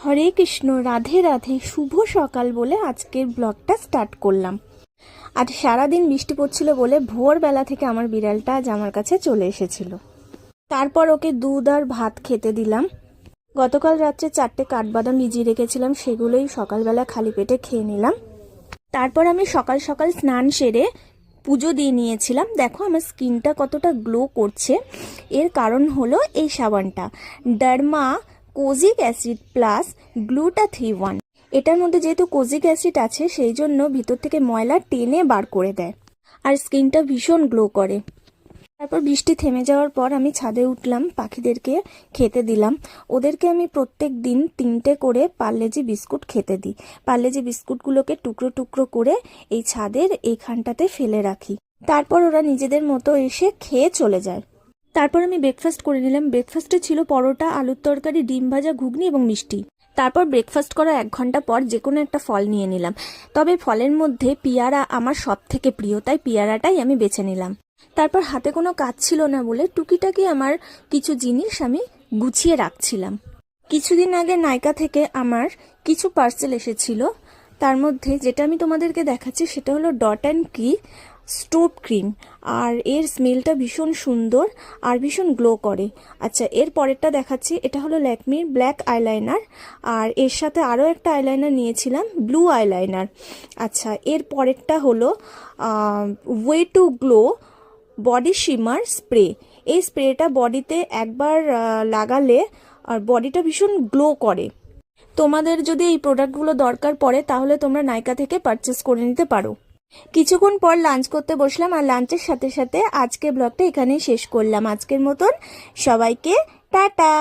হরে কৃষ্ণ, রাধে রাধে, শুভ সকাল বলে আজকের ব্লগটা স্টার্ট করলাম। আজ সারাদিন বৃষ্টি পড়ছিল বলে ভোরবেলা থেকে আমার বিড়ালটা আজ আমার কাছে চলে এসেছিল। তারপর ওকে দুধ আর ভাত খেতে দিলাম। গতকাল রাত্রে 4টে কাঠবাদাম ভিজিয়ে রেখেছিলাম, সেগুলোই সকালবেলা খালি পেটে খেয়ে নিলাম। তারপর আমি সকাল সকাল স্নান সেরে পুজো দিয়ে নিয়েছিলাম। দেখো আমার স্কিনটা কতটা গ্লো করছে, এর কারণ হলো এই সাবানটা, ডার্মা কোজিক অ্যাসিড প্লাস গ্লুটাথিওয়ান। এটার মধ্যে যেহেতু কোজিক অ্যাসিড আছে, সেই জন্য ভিতর থেকে ময়লা টেনে বার করে দেয় আর স্কিনটা ভীষণ গ্লো করে। তারপর বৃষ্টি থেমে যাওয়ার পর আমি ছাদে উঠলাম, পাখিদেরকে খেতে দিলাম। ওদেরকে আমি প্রত্যেক দিন 3টে করে পার্লেজি বিস্কুট খেতে দিই। পার্লেজি বিস্কুটগুলোকে টুকরো টুকরো করে এই ছাদের এইখানটাতে ফেলে রাখি। তারপর ওরা নিজেদের মতো এসে খেয়ে চলে যায়। তারপর আমি ব্রেকফাস্ট করে নিলাম। ব্রেকফাস্টে ছিল পরোটা, আলুর তরকারি, ডিম ভাজা, ঘুগনি এবং মিষ্টি। তারপর ব্রেকফাস্ট করার 1 ঘন্টা পর যে কোনো একটা ফল নিয়ে নিলাম। তবে ফলের মধ্যে পেয়ারা আমার সব থেকে প্রিয়, তাই পেয়ারাটাই আমি বেছে নিলাম। তারপর হাতে কোনো কাজ ছিল না বলে টুকিটাকি আমার কিছু জিনিস আমি গুছিয়ে রাখছিলাম। কিছুদিন আগে নাইকা থেকে আমার কিছু পার্সেল এসেছিল। তার মধ্যে যেটা আমি তোমাদেরকে দেখাচ্ছি সেটা হলো ডট অ্যান্ড কি স্টোভ ক্রিম, আর এর স্মেলটা ভীষণ সুন্দর আর ভীষণ গ্লো করে। আচ্ছা, এর পরেরটা দেখাচ্ছি, এটা হলো ল্যাকমির ব্ল্যাক আইলাইনার, আর এর সাথে আরও একটা আইলাইনার নিয়েছিলাম, ব্লু আইলাইনার। আচ্ছা, এর পরেরটা হলো way to glow body shimmer spray. এই স্প্রেটা বডিতে একবার লাগালে আর বডিটা ভীষণ গ্লো করে। তোমাদের যদি এই প্রোডাক্টগুলো দরকার পড়ে তাহলে তোমরা নাইকা থেকে পারচেস করে নিতে পারো। কিছুক্ষণ পর লাঞ্চ করতে বসলাম, আর লাঞ্চের সাথে সাথে আজকে ব্লগটা এখানেই শেষ করলাম। আজকের মতন সবাইকে টাটা।